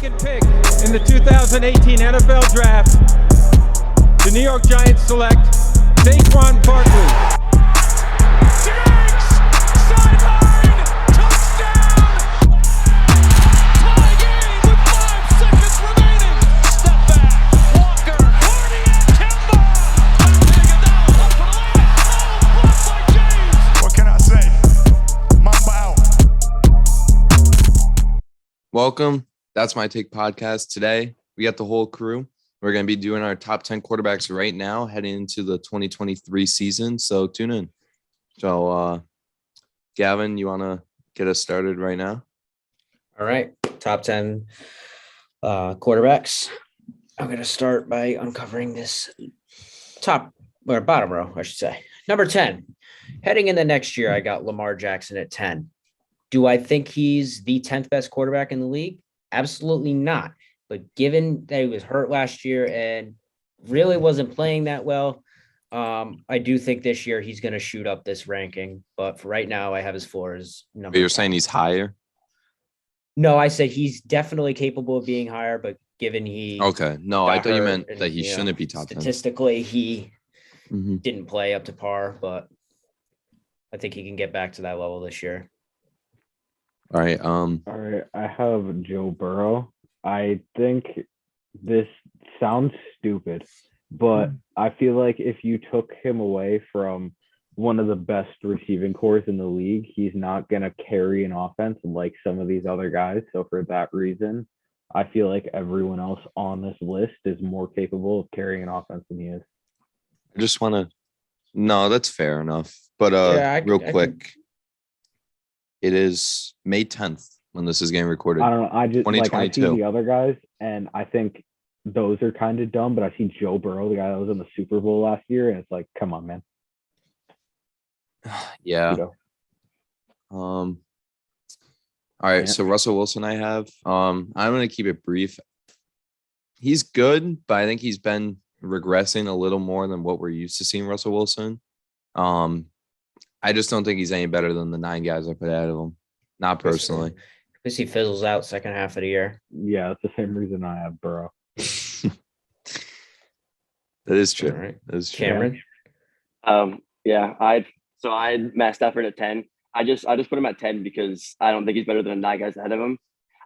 second pick in the 2018 NFL Draft, the New York Giants select Saquon Barkley. Diggs! Sideline! Touchdown! Tie game with 5 seconds remaining. Step back. Walker. Hardy and Kemba. Iguodala up for the layup. Oh, blocked by James. What can I say? Mamba out. Welcome. That's My Take podcast. Today, we got the whole crew. We're going to be doing our top 10 quarterbacks right now, heading into the 2023 season. So tune in. So, Gavin, you want to get us started right now? All right. Top 10 quarterbacks. I'm going to start by uncovering this bottom row, I should say. Number 10. Heading into next year, I got Lamar Jackson at 10. Do I think he's the 10th best quarterback in the league? Absolutely not. But given that he was hurt last year and really wasn't playing that well, I do think this year he's going to shoot up this ranking. But for right now, I have his floor as number. But you're 10. saying he's higher? No, I said he's definitely capable of being higher, but given he Okay. No, I got thought you hurt meant and, that he you know, shouldn't be top 10. statistically, he Mhm. didn't play up to par, but I think he can get back to that level this year. All right. All right, I have Joe Burrow. I think this sounds stupid, but I feel like if you took him away from one of the best receiving cores in the league, he's not going to carry an offense like some of these other guys. So for that reason, I feel like everyone else on this list is more capable of carrying an offense than he is. I just want to. No, that's fair enough. But real quick, it is May 10th when this is getting recorded. I don't know. I just like I see 2022. the other guys, and I think those are kind of dumb. But I see Joe Burrow, the guy that was in the Super Bowl last year, and it's like, come on, man. Yeah. You know? All right. Yeah. So Russell Wilson, I have. I'm going to keep it brief. He's good, but I think he's been regressing a little more than what we're used to seeing Russell Wilson. I just don't think he's any better than the 9 guys I put ahead of him. Not personally. Because he fizzles out second half of the year. Yeah, that's the same reason I have Burrow. That is true. All right. That is true. Cameron? I had Matt Stafford at 10. I just put him at 10 because I don't think he's better than the 9 guys ahead of him.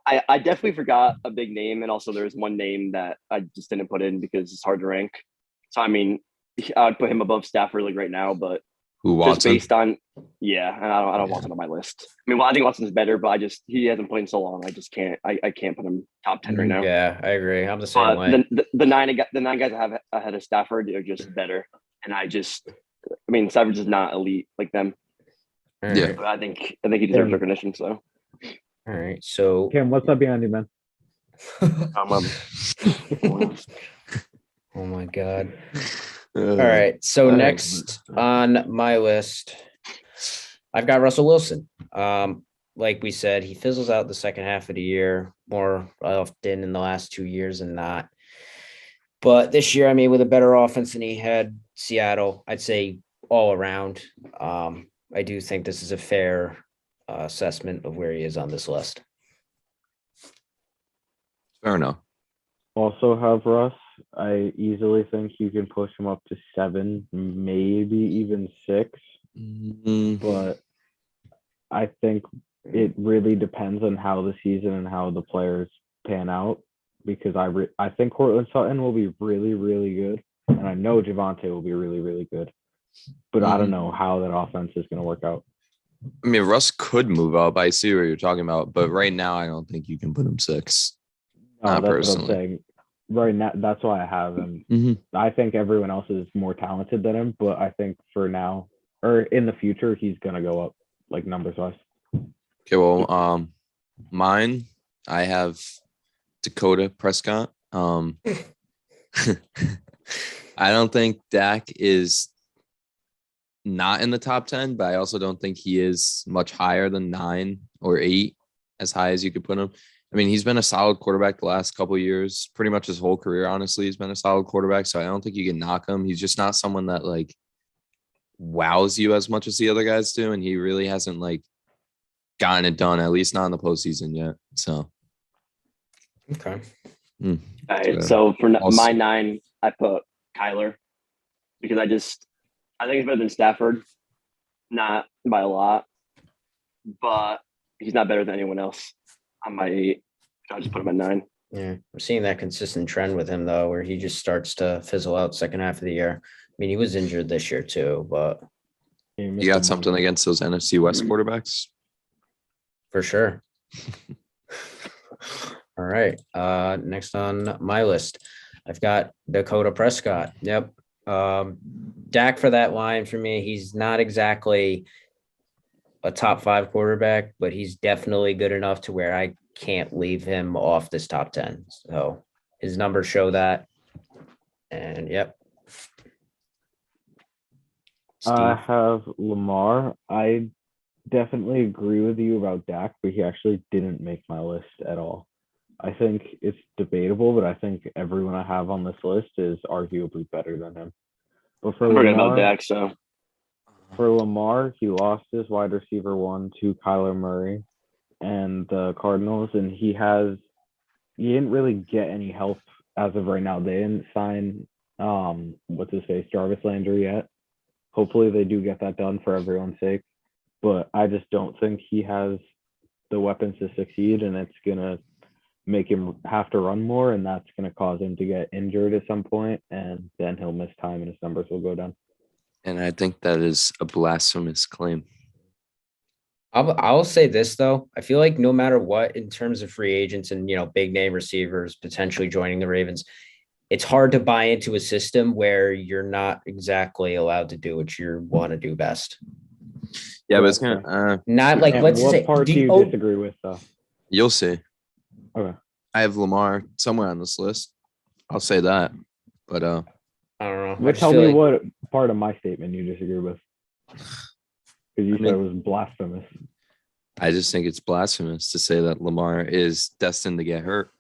I definitely forgot a big name, and also there's one name that I just didn't put in because it's hard to rank. So I mean, I would put him above Stafford like right now, but Who, just Watson? based on and I don't want him on my list. I mean, well, I think Watson's better, but he hasn't played in so long. I just can't put him top 10 right now. Yeah, I agree. I'm the same But way. the 9 guys I have ahead of Stafford are just better, and Stafford's is not elite like them. All Yeah. right. But I think he deserves recognition. So All right. So Cam, what's up behind you, man? oh my God. All All right. So Uh, next on my list, I've got Russell Wilson. Like we said, he fizzles out the second half of the year more often in the last 2 years than not. But this year, with a better offense than he had Seattle, I'd say all around. I do think this is a fair assessment of where he is on this list. Fair enough. Also have Russ. I easily think you can push him up to 7, maybe even 6. Mm, But I think it really depends on how the season and how the players pan out. Because I think Cortland Sutton will be really, really good. And I know Javonte will be really, really good. But I don't know how that offense is going to work out. Russ could move up. I see what you're talking about. But right now, I don't think you can put him 6. No, Not that's personally. what I'm saying. Right now, that's why I have him. Mhm. I think everyone else is more talented than him, but I think for now or in the future, he's gonna go up like numbers wise. Okay, well, mine, I have Dakota Prescott. I don't think Dak is not in the top 10, but I also don't think he is much higher than 9 or 8, as high as you could put him. He's been a solid quarterback the last couple of years, pretty much his whole career, honestly. He's been a solid quarterback, so I don't think you can knock him. He's just not someone that, wows you as much as the other guys do, and he really hasn't, gotten it done, at least not in the postseason yet. So Okay. All right. Yeah. So for Also- my 9, I put Kyler because I think he's better than Stafford, not by a lot, but he's not better than anyone else on my 8. I'll just put him at 9. Yeah, we're seeing that consistent trend with him though, where he just starts to fizzle out second half of the year. I mean, he was injured this year too, but You got something against those NFC West quarterbacks? for sure. All right. Next on my list, I've got Dakota Prescott. Yep. Dak for that line for me. He's not exactly a top 5 quarterback, but he's definitely good enough to where I can't leave him off this top 10. So his numbers show that. And yep. I Steve. have Lamar. I definitely agree with you about Dak, but he actually didn't make my list at all. I think it's debatable, but I think everyone I have on this list is arguably better than him. But for I'm forgetting about Lamar, Dak, so for Lamar, he lost his wide receiver 1 to Kyler Murray and the Cardinals, and he didn't really get any help as of right now. They didn't sign what's his face, Jarvis Landry yet. Hopefully they do get that done for everyone's sake. But I just don't think he has the weapons to succeed, and it's gonna make him have to run more, and that's gonna cause him to get injured at some point, and then he'll miss time and his numbers will go down. And I think that is a blasphemous claim. I'll say this though. I feel like no matter what, in terms of free agents and big name receivers potentially joining the Ravens, it's hard to buy into a system where you're not exactly allowed to do what you want to do best. Yeah, but it's gonna Not like And let's what say part do you disagree with though? you'll see. Okay. I have Lamar somewhere on this list. I'll say that. But I don't know. I But just tell feel me like- what part of my statement you disagree with. Because you I said mean- it was blasphemous. I just think it's blasphemous to say that Lamar is destined to get hurt.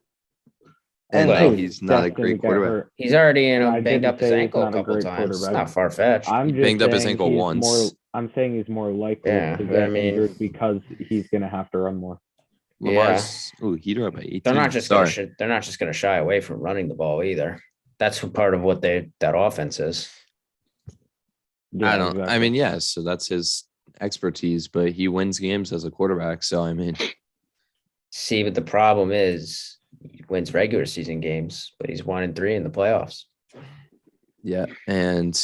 And Well, that he's not a Destined to great get quarterback. hurt. He's already I banged didn't up his say he's ankle a not a couple great times. It's quarterback. not far fetched. I'm just banged up his saying ankle he's once. I'm saying he's more likely Yeah, to I get mean- injured because he's gonna have to run more. Lamar's heater up by 18. They're not just Sorry. gonna shy away from running the ball either. That's part of what that offense is. Yeah, I don't. I exactly. mean, yes. So that's his expertise, but he wins games as a quarterback. So I mean, See, but the problem is he wins regular season games, but he's 1-3 in the playoffs. yeah. And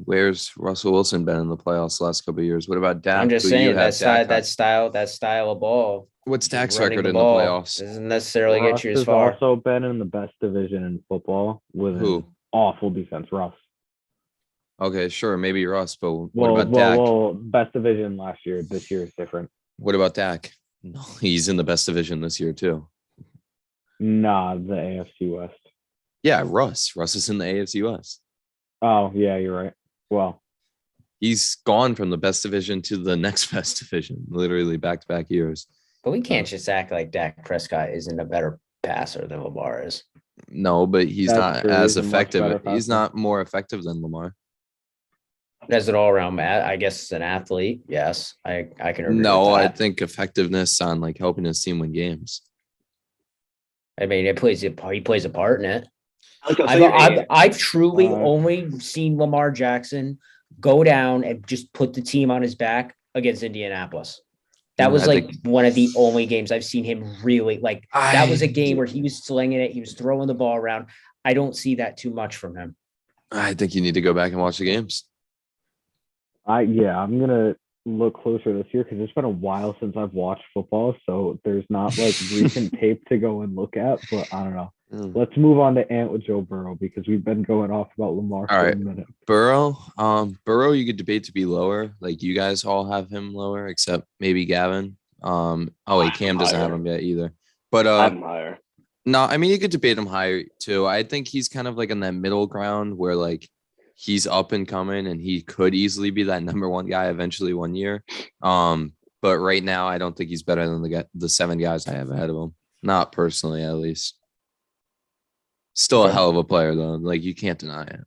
where's Russell Wilson been in the playoffs the last couple of years? What about Dak? I'm just Who you saying have that Dak style of ball. What's Dak's running record the in the ball playoffs? doesn't necessarily Russ get you as has far. also been in the best division in football with Who? an awful defense. Russ. Okay, sure, maybe Russ, but what Well, about Dak? best division last year. This year is different. What about Dak? No, he's in the best division this year too. Nah, the AFC West. Yeah, Russ. Russ is in the AFC West. Oh, yeah, you're right. Well, He's gone from the best division to the next best division, literally back-to-back years. But we can't just act like Dak Prescott isn't a better passer than Lamar is. No, but he's That's not true. as He's a much effective. better He's passer. not more effective than Lamar. As an all-around I guess as an athlete, yes, I can agree No, with I that. think effectiveness on like helping his team win games. I mean, he plays a part in it. Like, I'll tell you, I've truly Uh, only seen Lamar Jackson go down and just put the team on his back against Indianapolis. That was I like think- one of the only games I've seen him really like. That was a I- game where he was slinging it. He was throwing the ball around. I don't see that too much from him. I think you need to go back and watch the games. I'm gonna look closer this year because it's been a while since I've watched football, so there's not like recent tape to go and look at. But I don't know. Mm. Let's move on to Ant with Joe Burrow because we've been going off about Lamar All for a right. minute. Burrow, you could debate to be lower. Like you guys all have him lower, except maybe Gavin. Oh wait, Cam doesn't have Higher. him yet either. But I'm higher. no, I mean you could debate him higher too. I think he's kind of like in that middle ground where like he's up and coming and he could easily be that number one guy eventually one year. But right now I don't think he's better than the 7 guys I have ahead of him. Not personally, at least. Still a hell of a player though. Like you can't deny it.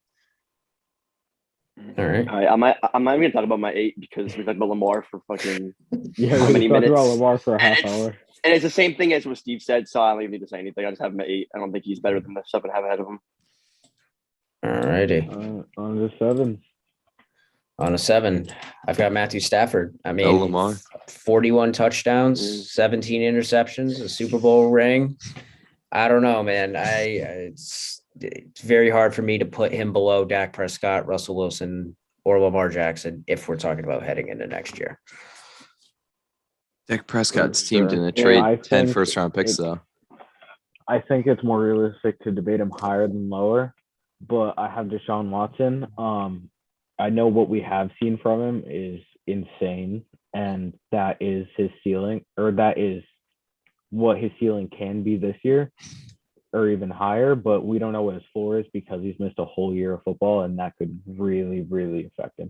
All right. All right, I'm not even gonna talk about my 8 because we talked about Lamar for fucking Yeah, how we many talked about minutes? Lamar for a And half it's hour. and it's the same thing as what Steve said, so I don't even need to say anything. I just have him at 8. I don't think he's better than the stuff I have ahead of him. All righty. On the 7. On a 7, I've got Matthew Stafford. I No mean, Lamar. 41 touchdowns, Mm. 17 interceptions, a Super Bowl ring. I don't know, man. It's very hard for me to put him below Dak Prescott, Russell Wilson, or Lamar Jackson if we're talking about heading into next year. Dak Prescott's For team sure. didn't Yeah, trade I 10 think first-round picks, though. I think it's more realistic to debate him higher than lower, but I have Deshaun Watson. I know what we have seen from him is insane, and that is his ceiling, or that is what his ceiling can be this year, or even higher. But we don't know what his floor is because he's missed a whole year of football, and that could really, really affect him.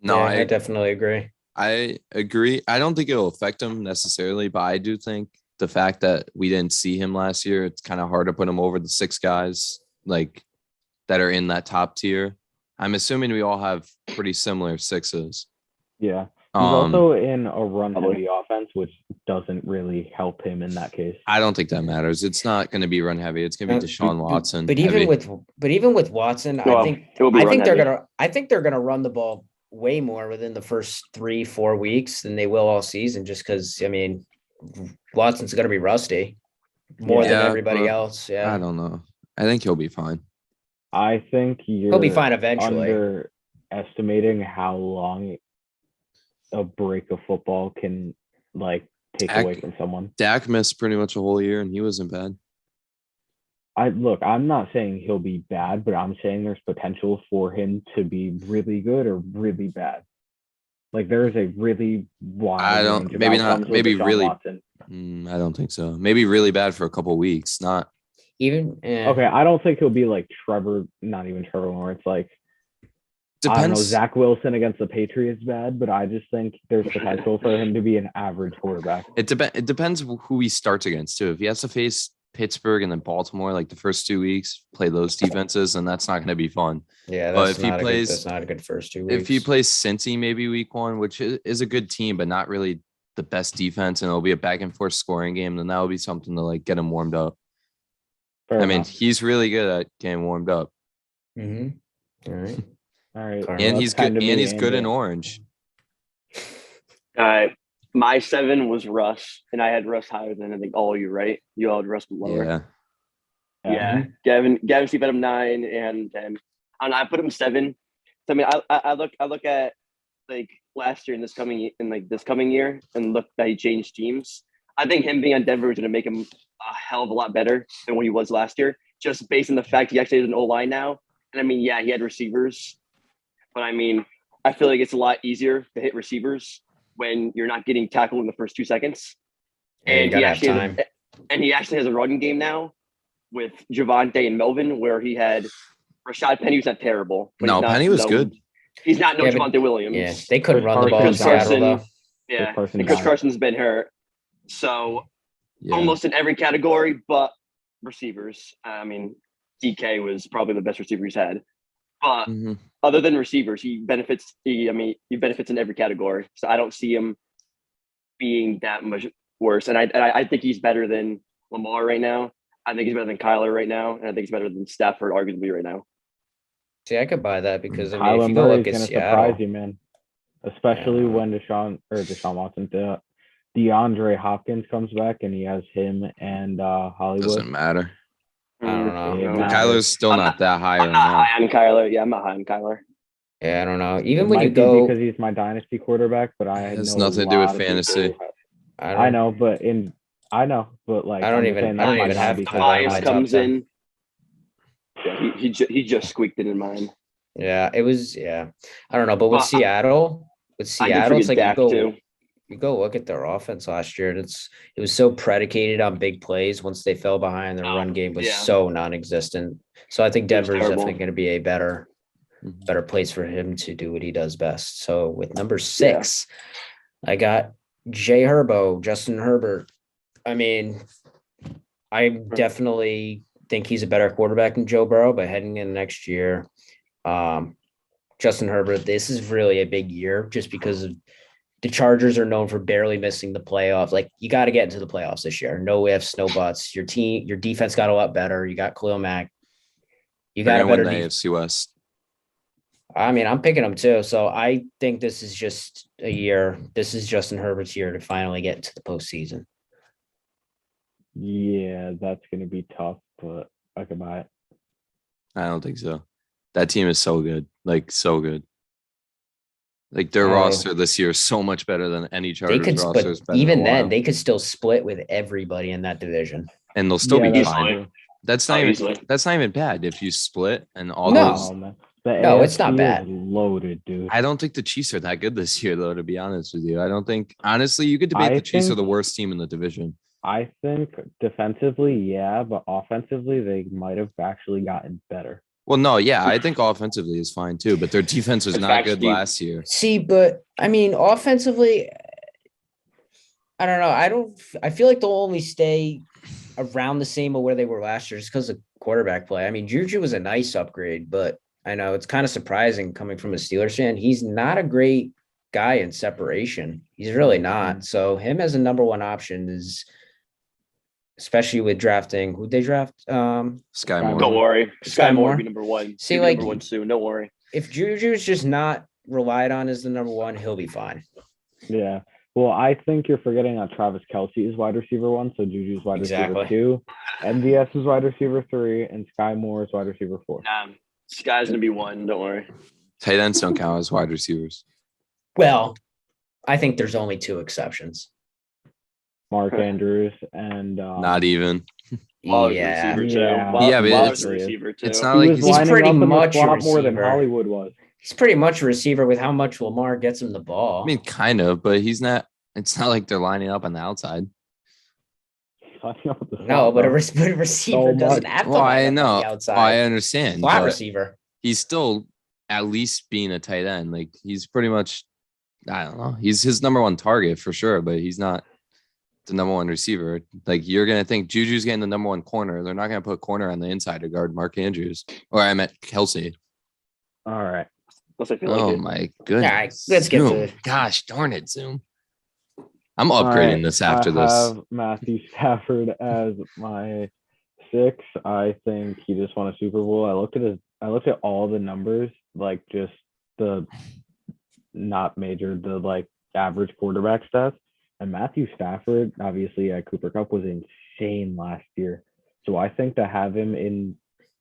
No, Yeah, I definitely agree. I agree. I don't think it'll affect him necessarily, but I do think the fact that we didn't see him last year, it's kind of hard to put him over the 6 guys like that are in that top tier. I'm assuming we all have pretty similar 6s. Yeah. He's also in a run-heavy offense, which doesn't really help him in that case. I don't think that matters. It's not going to be run heavy. It's going to be Deshaun Watson. But heavy. even with Watson, Well, I think it will be run heavy. I think they're gonna run the ball way more within the first 3-4 weeks than they will all season, just because I mean Watson's gonna be rusty more than Yeah, everybody but else. I Yeah, don't know. I think he'll be fine. I think he'll be you're fine eventually. underestimating how long a break of football can like take Dak- away from someone. Dak missed pretty much a whole year, and he wasn't bad. I'm not saying he'll be bad, but I'm saying there's potential for him to be really good or really bad. Like there is a really wide I don't- range of maybe not- outcomes with maybe Deshaun really- Watson. I don't think so. Maybe really bad for a couple weeks. Not Even Okay, I don't think he'll be like Trevor, not even Trevor Lawrence. Like I don't know, depends. Zach Wilson against the Patriots bad, but I just think there's potential for him to be an average quarterback. It depends who he starts against too. If he has to face Pittsburgh and then Baltimore like the first 2 weeks, play those defenses, and that's not going to be fun. yeah, But that's if he not plays- that's not a good first 2 weeks. If he plays Cincy maybe week 1, which is a good team, but not really the best defense, and it'll be a back and forth scoring game, then that will be something to like get him warmed up. Fair I mean, enough. he's really good at getting warmed up, Mhm. All right. All right, And and that's he's kind good. of And me he's good in it. orange. My 7 was Russ, and I had Russ higher than I think all you, right? You all had Russ lower. Yeah, Yeah. Gavin Steve had him 9 and 10. And I put him 7. So I mean, I look at like last year and this coming year and look that he changed teams. I think him being on Denver is going to make him a hell of a lot better than what he was last year, just based on the fact he actually has an O-line now. And I mean, yeah, he had receivers, but I mean, I feel like it's a lot easier to hit receivers when you're not getting tackled in the first 2 seconds. Yeah, you And gotta have time. he actually has a running game now with Javante and Melvin, where he had Rashad Penny was not terrible. But no, he's not Penny was good. He's not no Yeah, but- Javante Williams. Yeah, they couldn't Chris run the ball in Carson Seattle Carson- though. Yeah. Chris Carson And Chris died. Carson's been hurt. So Yeah. almost in every category, but receivers. I mean, DK was probably the best receiver he's had. But Mhm. other than receivers, he benefits in every category. So I don't see him being that much worse. And I think he's better than Lamar right now. I think he's better than Kyler right now. And I think he's better than Stafford arguably right now. See, I could buy that because I mean, if Kyler you go Murray's look at gonna Seattle, surprise you, man. Especially Yeah. when Deshaun Watson, DeAndre Hopkins comes back and he has him and Hollywood. Doesn't matter. I don't know. It Mm, matters. Kyler's still I'm not that high I'm right not now. high on Kyler. Yeah, I'm not high on Kyler. yeah, I don't know. Even It when might you be go, because he's my dynasty quarterback, but I It has know nothing a to do with lot of people fantasy. who have- I I don't know, but like I don't I'm even- saying I don't that's my even have dynasty Kyler The in my quarterback. Vibes top comes 10. in. Yeah, he just squeaked it in mine. Yeah, it was. Yeah, I don't know, but with Well, Seattle, I did it's forget like Dak too. you go look at their offense last year, and it was so predicated on big plays. Once they fell behind, their run game was yeah. so non-existent. So I think It was Denver is terrible. definitely going to be a better Mhm. place for him to do what he does best. So with number 6, I got Jay Herbo, Justin Herbert. I mean, I definitely think he's a better quarterback than Joe Burrow, but heading in next year, Justin Herbert, this is really a big year just because of the Chargers are known for barely missing the playoffs. Like you got to get into the playoffs this year. No ifs, no buts. Your defense got a lot better. You got Khalil Mack. You They're got a gonna better win the defense. AFC West. I mean, I'm picking them too. So I think this is just a year. This is Justin Herbert's year to finally get into the postseason. Yeah, that's gonna be tough, but I can buy it. I don't think so. That team is so good, like so good. Like their Oh. roster this year is so much better than any They Chargers could, roster but has been in a even then, while. they could still split with everybody in that division. And they'll still Yeah, be that's fine. true. That's Oh, not even easily. that's not even bad if you split and all No. those. Oh, man. The No, it's not AFC bad. is loaded, dude. I don't think the Chiefs are that good this year, though. To be honest with you, I don't think honestly you could debate I the Chiefs are think- the worst team in the division. I think defensively, yeah, but offensively, they might have actually gotten better. Well, no, yeah, I think offensively is fine too, but their defense was In not fact, good Steve- last year. See, but I mean, offensively, I don't know. I feel like they'll only stay around the same of where they were last year just because of quarterback play. I mean, Juju was a nice upgrade, but I know it's kind of surprising coming from a Steelers fan. He's not a great guy in separation. He's really not. So him as a number one option is, especially with drafting. Who'd they draft? Sky Don't Moore. Don't worry. Sky Sky Moore Moore? will be number one. See, He'll be like- number one soon. Don't worry. If Juju's just not relied on as the number one, he'll be fine. Yeah. Well, I think you're forgetting that Travis Kelce is wide receiver 1, so Juju's wide Exactly. receiver 2, MVS is wide receiver 3, and Sky Moore is wide receiver 4. Sky's gonna be one. Don't worry. Tight ends don't count as wide receivers. Well, I think there's only two exceptions. Mark Andrews and Not even. Waller's a Yeah. receiver too. Yeah. Yeah, but Waller's a it's- receiver too. it's not he like was he's lining pretty up in the much a slot more than receiver. Hollywood was. He's pretty much a receiver with how much Lamar gets him the ball. I mean, kind of, but he's not. It's not like they're lining up on the outside. Lining up with the no, slot, but a bro. receiver So doesn't much. have to Well, line I up on know. the outside. I understand. Slot but receiver. he's still at least being a tight end. Like he's pretty much. I don't know. He's his number one target for sure, but he's not the number one receiver. Like you're gonna think Juju's getting the number one corner. They're not gonna put corner on the inside to guard Mark Andrews. Or I meant Kelsey. All right. Unless I feel like Oh it. my goodness. All right, let's get to Zoom. it. Gosh darn it, Zoom. I'm All upgrading right, this after I this. have Matthew Stafford as my 6. I think he just won a Super Bowl. I looked at all the numbers, like just the not major, the like average quarterback stats. And Matthew Stafford, obviously at Cooper Cup, was insane last year. So I think to have him in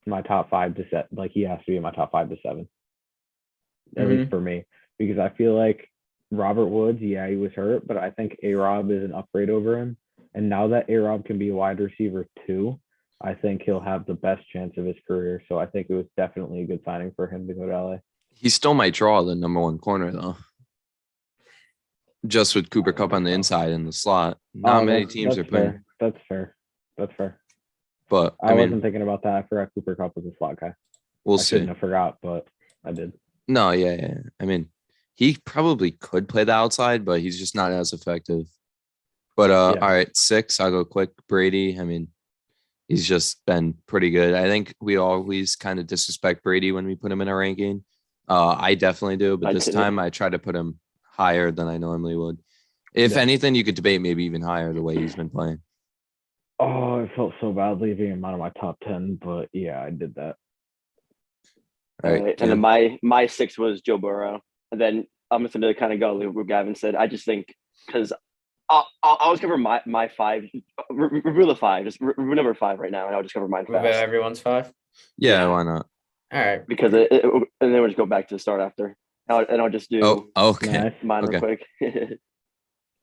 my top 5 to set, like he has to be in my top 5 to 7. At least for me. Because I feel like Robert Woods, yeah, he was hurt, but I think A-Rob is an upgrade over him. And now that A-Rob can be a wide receiver too, I think he'll have the best chance of his career. So I think it was definitely a good signing for him to go to LA. He still might draw the number one corner though. Just with Cooper Cup on the inside in the slot. Not Oh, many that's- teams are that's playing. fair. That's fair. That's fair. But I, I mean, wasn't thinking about that. I forgot Cooper Cup was a slot guy. we'll I see. shouldn't have forgot, but I did. No, yeah. I mean, he probably could play the outside, but he's just not as effective. But Yeah. all right, 6. I'll go quick. Brady. I mean, he's just been pretty good. I think we always kind of disrespect Brady when we put him in a ranking. I definitely do, but I this did. time I try to put him higher than I normally would. If Yeah. anything, you could debate maybe even higher the way he's been playing. Oh, I felt so bad leaving him out of my top 10, but yeah, I did that. All right. And then my 6 was Joe Burrow. And then I'm just gonna kind of go with what Gavin said. I just think because I'll always cover my 5. Review the 5. Just review number 5 right now, and I'll just cover mine We've got fast everyone's 5. Yeah, why not? All right. because and then we'll just go back to the start after. And I'll just do Oh, okay. Nice. mine real okay. quick.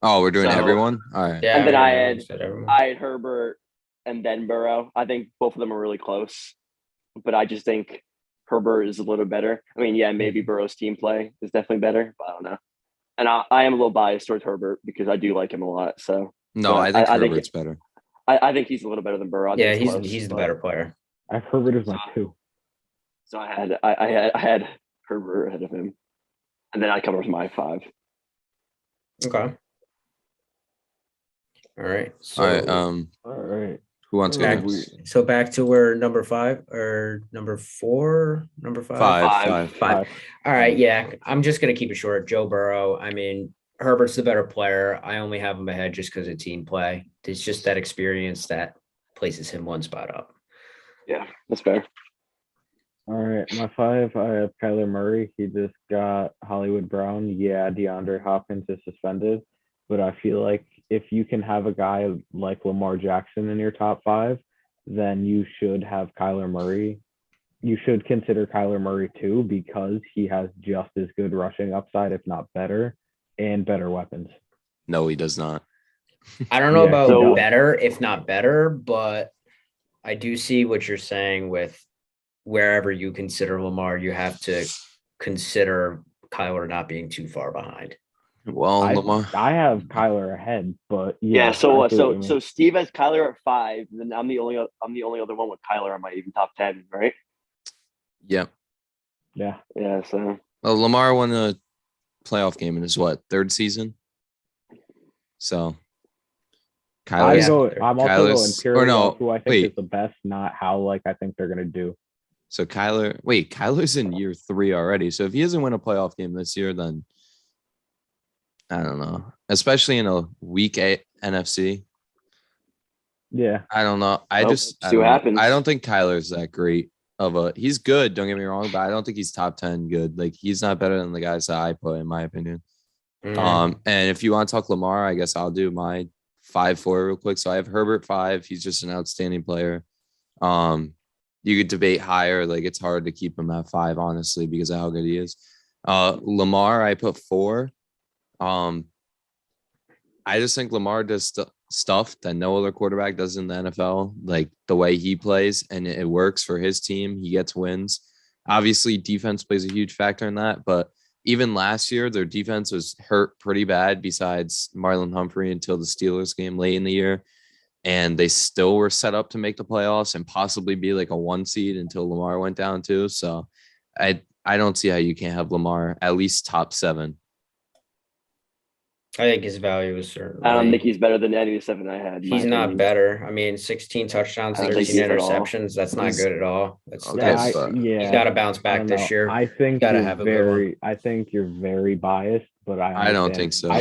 Oh, we're doing So- everyone? All right. Yeah. And then I everyone had- said everyone. I had Herbert and then Burrow. I think both of them are really close, but I just think Herbert is a little better. I mean, yeah, maybe Burrow's team play is definitely better, but I don't know. And I am a little biased towards Herbert because I do like him a lot. So No, But I think I think- Herbert's better. I think he's a little better than Burrow. I think Yeah, it's close, he's the but- better player. I have Herbert as my 2. So I had Herbert ahead of him, and then I covered my 5. Okay. All right. So All right. All right. Who wants to go Back, next? so back to where number 5 or number 4, number 5? Five. Five. All right, yeah. I'm just gonna keep it short. Joe Burrow. I mean, Herbert's the better player. I only have him ahead just because of team play. It's just that experience that places him one spot up. Yeah, that's fair. All right, my 5, I have Kyler Murray. He just got Hollywood Brown. Yeah, DeAndre Hopkins is suspended, but I feel like if you can have a guy like Lamar Jackson in your top 5, then you should have Kyler Murray. You should consider Kyler Murray too, because he has just as good rushing upside, if not better, and better weapons. No, he does not. I don't know Yeah, about so- better, if not better, but I do see what you're saying with wherever you consider Lamar, you have to consider Kyler not being too far behind. Well, Lamar. I have Kyler ahead, but Yeah. I So see what you mean. so Steve has Kyler at 5, and then I'm the only other one with Kyler on my even top 10, right? Yep. Yeah. Yeah. So Well, Lamar won a playoff game in his third season. So Kyler's I'm also Kyler's- going purely or no, off who I think wait. is the best, not how I think they're gonna do. So Kyler's in year 3 already. So if he doesn't win a playoff game this year, then I don't know. Especially in a weak NFC. Yeah. I don't know. I Well, just I see what don't know. happens. I don't think Kyler's that great of a. He's good. Don't get me wrong, but I don't think he's top 10 good. Like he's not better than the guys that I put, in my opinion. Mm. And if you want to talk Lamar, I guess I'll do my 5-4 real quick. So I have Herbert 5. He's just an outstanding player. You could debate higher. Like it's hard to keep him at 5, honestly, because of how good he is. Lamar, I put 4. I just think Lamar does stuff that no other quarterback does in the NFL, like the way he plays, and it works for his team. He gets wins. Obviously, defense plays a huge factor in that, but even last year, their defense was hurt pretty bad besides Marlon Humphrey until the Steelers game late in the year. And they still were set up to make the playoffs and possibly be like a 1 seed until Lamar went down too. So I don't see how you can't have Lamar at least top 7. I think his value is certainly. I don't think he's better than any of the 7 I had. in my He's not opinion. better. I mean, 16 touchdowns, I don't think 13 he is at all. interceptions. That's not He's- good at all. That's Okay, Yeah, but- he's got to bounce I back don't this know. year. I think Gotta you're have a good I think you're very biased, but I don't understand. think so.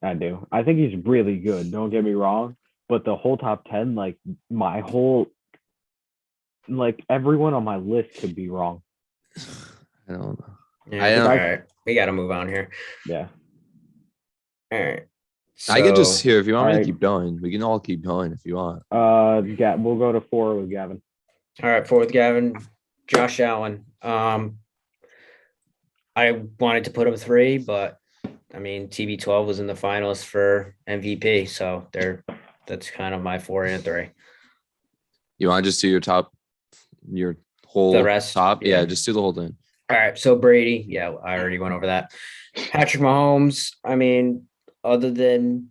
I do. I think he's really good. Don't get me wrong, but the whole top 10, like everyone on my list could be wrong. I don't know. Yeah, I don't- all right. We got to move on here. Yeah. All right. I could just So- here if you want me to alright. keep going. We can all keep going if you want. We'll go to 4 with Gavin. All right, 4th, Gavin, Josh Allen. I wanted to put him 3, but I mean, TB12 was in the finalists for MVP, so that's kind of my 4 and 3. You want to just do your whole The rest, top? Yeah, yeah. just do the whole thing. All right, so Brady, yeah, I already went over that. Patrick Mahomes, I mean, other than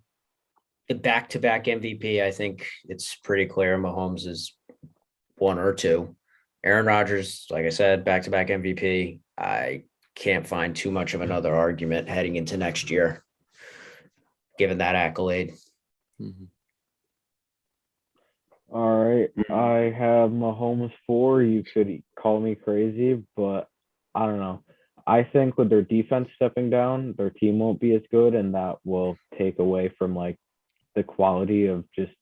the back-to-back MVP, I think it's pretty clear Mahomes is 1 or 2. Aaron Rodgers, like I said, back-to-back MVP. I can't find too much of another argument heading into next year, given that accolade. Mhm. All right. I have Mahomes 4. You could call me crazy, but I don't know. I think with their defense stepping down, their team won't be as good, and that will take away from the quality of just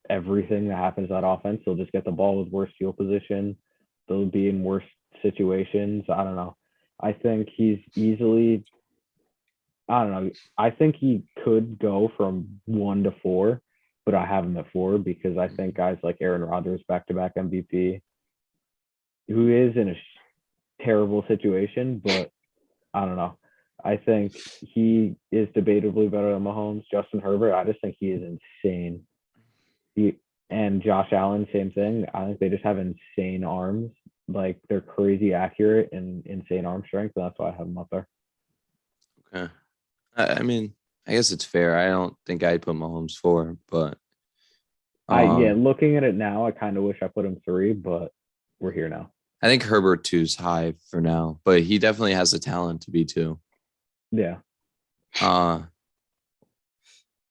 everything that happens to that offense. They'll just get the ball with worse field position. They'll be in worse situations. I don't know. I think he's easily. I don't know. I think he could go from 1 to 4, but I have him at 4 because I think guys like Aaron Rodgers, back-to-back MVP, who is in a terrible situation, but I don't know. I think he is debatably better than Mahomes. Justin Herbert, I just think he is insane. And Josh Allen, same thing. I think they just have insane arms. Like they're crazy accurate and insane arm strength. And that's why I have them up there. Okay. I mean, I guess it's fair. I don't think I'd put Mahomes 4, but Looking at it now, I kind of wish I put him 3, but we're here now. I think Herbert 2's high for now, but he definitely has the talent to be 2. Yeah.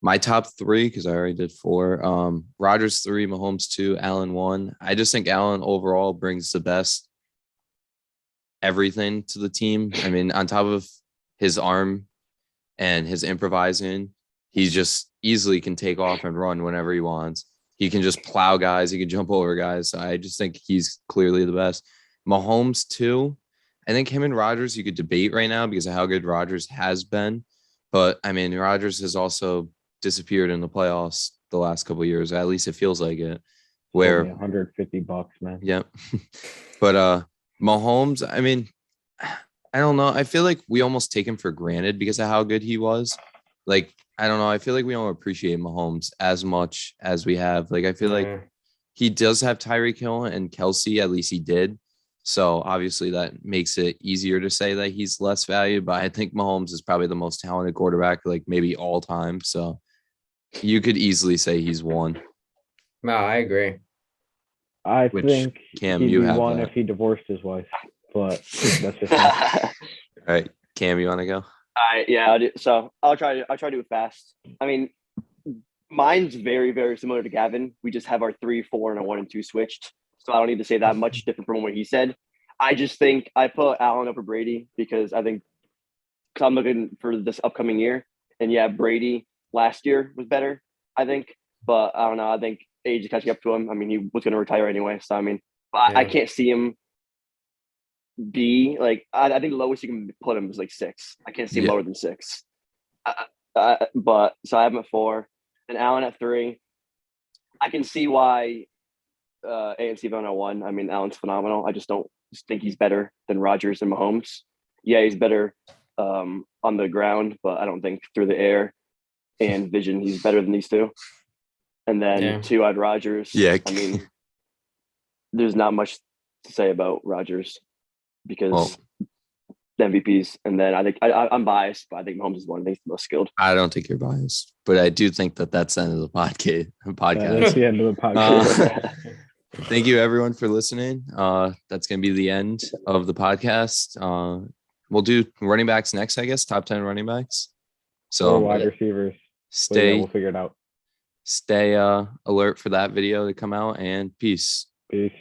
My top three, because I already did four. Rodgers 3, Mahomes 2, Allen 1. I just think Allen overall brings the best everything to the team. I mean, on top of his arm and his improvising, he just easily can take off and run whenever he wants. He can just plow guys. He can jump over guys. So I just think he's clearly the best. Mahomes 2. I think him and Rodgers you could debate right now because of how good Rodgers has been. But I mean, Rodgers has also disappeared in the playoffs the last couple of years. At least it feels like it. Where $150, man. yeah. But Mahomes, I mean, I don't know. I feel like we almost take him for granted because of how good he was. Like, I don't know. I feel like we don't appreciate Mahomes as much as we have. Like, I feel like he does have Tyreek Hill and Kelsey, at least he did. So obviously that makes it easier to say that he's less valued. But I think Mahomes is probably the most talented quarterback, like maybe all time. So you could easily say he's one. No, I agree. I Which, think Cam, he'd you be have one that. if he divorced his wife, but that's just me. All right. Cam, you want to go? All right, yeah. So I'll try to do it fast. I mean, mine's very, very similar to Gavin. We just have our 3, 4, and a 1 and 2 switched. So I don't need to say that much different from what he said. I just think I put Allen over Brady because I think because I'm looking for this upcoming year. And yeah, Brady last year was better, I think. But I don't know. I think age is catching up to him. I mean, he was going to retire anyway. So I mean, I can't see him be like. I think the lowest you can put him is like 6. I can't see him Yeah. lower than 6. But so I have him at 4, and Allen at 3. I can see why ANC Van at 1. I mean, Allen's phenomenal. I just don't think he's better than Rodgers and Mahomes. Yeah, he's better on the ground, but I don't think through the air and vision he's better than these two. And then 2, I'd Rodgers. Yeah. I mean, there's not much to say about Rodgers because the MVPs. And then I think I'm biased, but I think Mahomes is one. I think he's the most skilled. I don't think you're biased, but I do think that that's the end of the podcast. That's the end of the podcast. Thank you everyone for listening. That's going to be the end of the podcast. We'll do running backs next, I guess, top 10 running backs. So Or wide receivers. But yeah, stay we'll figure it out. alert for that video to come out, and peace. Peace.